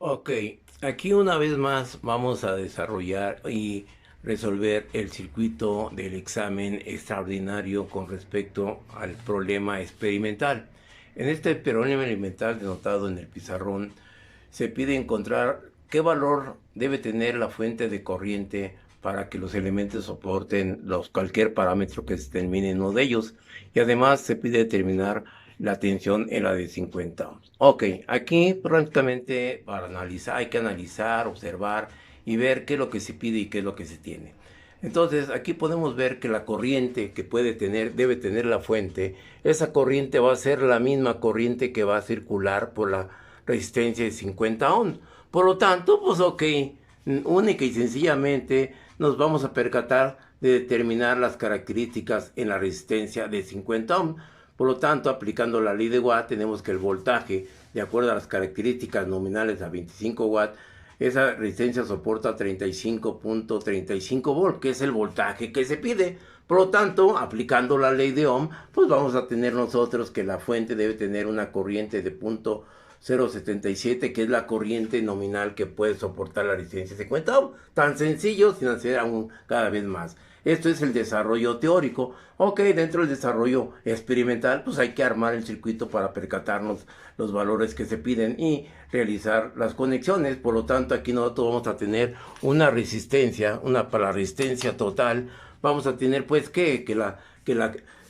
Ok, aquí una vez más vamos a desarrollar y resolver el circuito del examen extraordinario con respecto al problema experimental. En este problema experimental denotado en el pizarrón se pide encontrar qué valor debe tener la fuente de corriente para que los elementos soporten cualquier parámetro que se determine en uno de ellos. Y además se pide determinar la tensión en la de 50 ohms. Ok, aquí prácticamente para analizar, hay que analizar, observar y ver qué es lo que se pide y qué es lo que se tiene. Entonces aquí podemos ver que la corriente que puede tener, debe tener la fuente, esa corriente va a ser la misma corriente que va a circular por la resistencia de 50 ohms. Por lo tanto, pues ok, única y sencillamente nos vamos a percatar de determinar las características en la resistencia de 50 ohms. Por lo tanto, aplicando la ley de Watt, tenemos que el voltaje, de acuerdo a las características nominales a 25 watts, esa resistencia soporta 35.35 volts, que es el voltaje que se pide. Por lo tanto, aplicando la ley de Ohm, pues vamos a tener nosotros que la fuente debe tener una corriente de 0.077, que es la corriente nominal que puede soportar la resistencia 50 ohm. Tan sencillo, sin hacer aún cada vez más. Esto es el desarrollo teórico. Ok, dentro del desarrollo experimental, pues hay que armar el circuito para percatarnos los valores que se piden y realizar las conexiones. Por lo tanto, aquí nosotros vamos a tener una resistencia, para la resistencia total, vamos a tener pues que la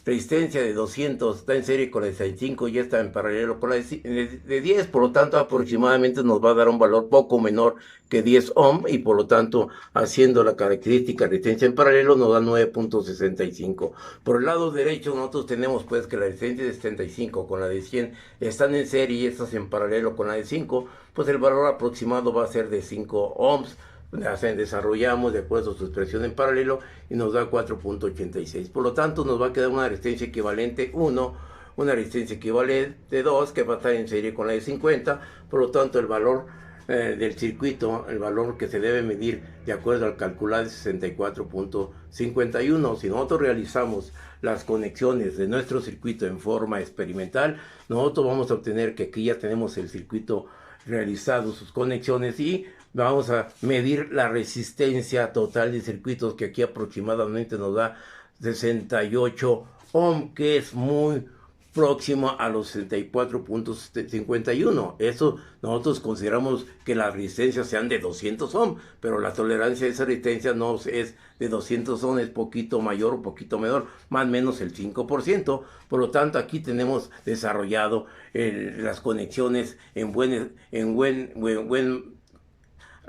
resistencia de 200 está en serie con la de 65 y está en paralelo con la de 10, por lo tanto aproximadamente nos va a dar un valor poco menor que 10 ohm y por lo tanto haciendo la característica de resistencia en paralelo nos da 9.65. Por el lado derecho nosotros tenemos pues que la resistencia de 75 con la de 100 están en serie y estas en paralelo con la de 5, pues el valor aproximado va a ser de 5 ohms. Desarrollamos de acuerdo a su expresión en paralelo y nos da 4.86. Por lo tanto, nos va a quedar una resistencia equivalente 1, una resistencia equivalente 2, que va a estar en serie con la de 50. Por lo tanto, el valor del circuito, el valor que se debe medir de acuerdo al calcular es 64.51. Si nosotros realizamos las conexiones de nuestro circuito en forma experimental, nosotros vamos a obtener que aquí ya tenemos el circuito realizado, sus conexiones, y vamos a medir la resistencia total de circuitos, que aquí aproximadamente nos da 68 ohm, que es muy próximo a los 64.51. Eso nosotros consideramos que las resistencias sean de 200 ohm, pero la tolerancia de esa resistencia no es de 200 ohm, es poquito mayor o poquito menor, más o menos el 5%. Por lo tanto, aquí tenemos desarrollado las conexiones en buen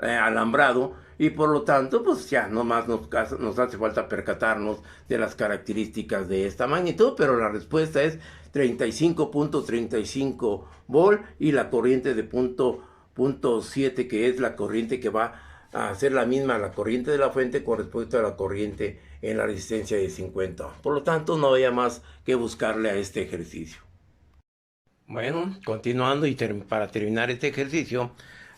alambrado, y por lo tanto pues ya nomás nos hace falta percatarnos de las características de esta magnitud, pero la respuesta es 35.35 volt y la corriente de punto 7, que es la corriente que va a ser la misma la corriente de la fuente con respecto a la corriente en la resistencia de 50. Por lo tanto, no había más que buscarle a este ejercicio. Bueno, continuando y para terminar este ejercicio,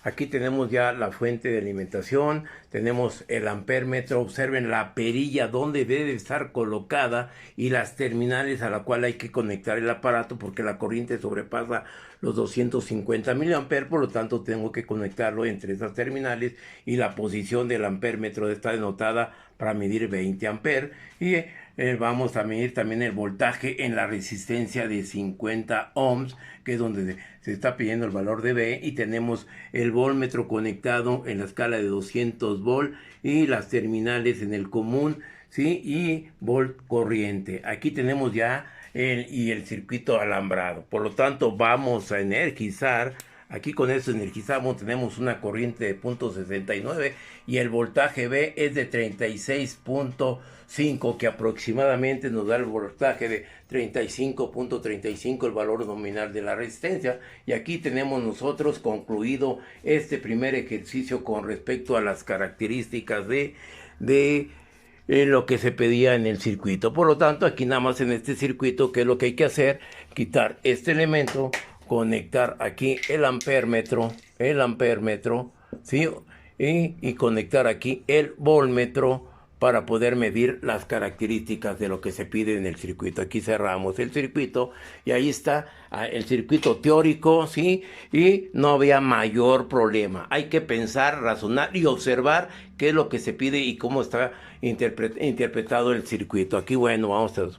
aquí tenemos ya la fuente de alimentación, tenemos el ampérmetro, observen la perilla donde debe estar colocada y las terminales a la cual hay que conectar el aparato, porque la corriente sobrepasa los 250 miliamperes, por lo tanto tengo que conectarlo entre esas terminales, y la posición del ampérmetro está denotada para medir 20 amperes, y vamos a medir también el voltaje en la resistencia de 50 ohms, que es donde se está pidiendo el valor de B, y tenemos el voltmetro conectado en la escala de 200 volt y las terminales en el común, ¿sí? Y volt corriente. Aquí tenemos ya el circuito alambrado. Por lo tanto, vamos a energizar. Aquí con esto energizamos, tenemos una corriente de 0.69 y el voltaje B es de 36.5, que aproximadamente nos da el voltaje de 35.35, el valor nominal de la resistencia. Y aquí tenemos nosotros concluido este primer ejercicio con respecto a las características de lo que se pedía en el circuito. Por lo tanto, aquí nada más en este circuito, ¿qué es lo que hay que hacer? Quitar este elemento, conectar aquí el ampérmetro, ¿sí? Y conectar aquí el voltmetro para poder medir las características de lo que se pide en el circuito. Aquí cerramos el circuito y ahí está el circuito teórico, ¿sí? Y no había mayor problema. Hay que pensar, razonar y observar qué es lo que se pide y cómo está interpretado el circuito. Aquí, bueno,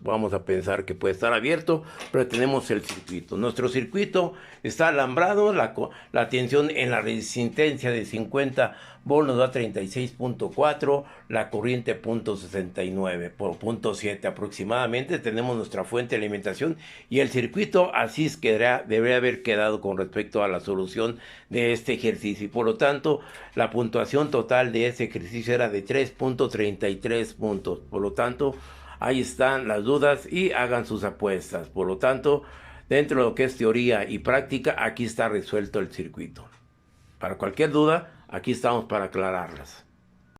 vamos a pensar que puede estar abierto, pero tenemos el circuito. Nuestro circuito está alambrado, la tensión en la resistencia de 50 volts nos da 36.4, la corriente 0.69 por 0.7 aproximadamente. Tenemos nuestra fuente de alimentación y el circuito así es que debería haber quedado con respecto a la solución de este ejercicio. Y por lo tanto, la puntuación total de este ejercicio era de 3.33 puntos. Por lo tanto, ahí están las dudas y hagan sus apuestas. Por lo tanto, dentro de lo que es teoría y práctica, aquí está resuelto el circuito. Para cualquier duda, aquí estamos para aclararlas.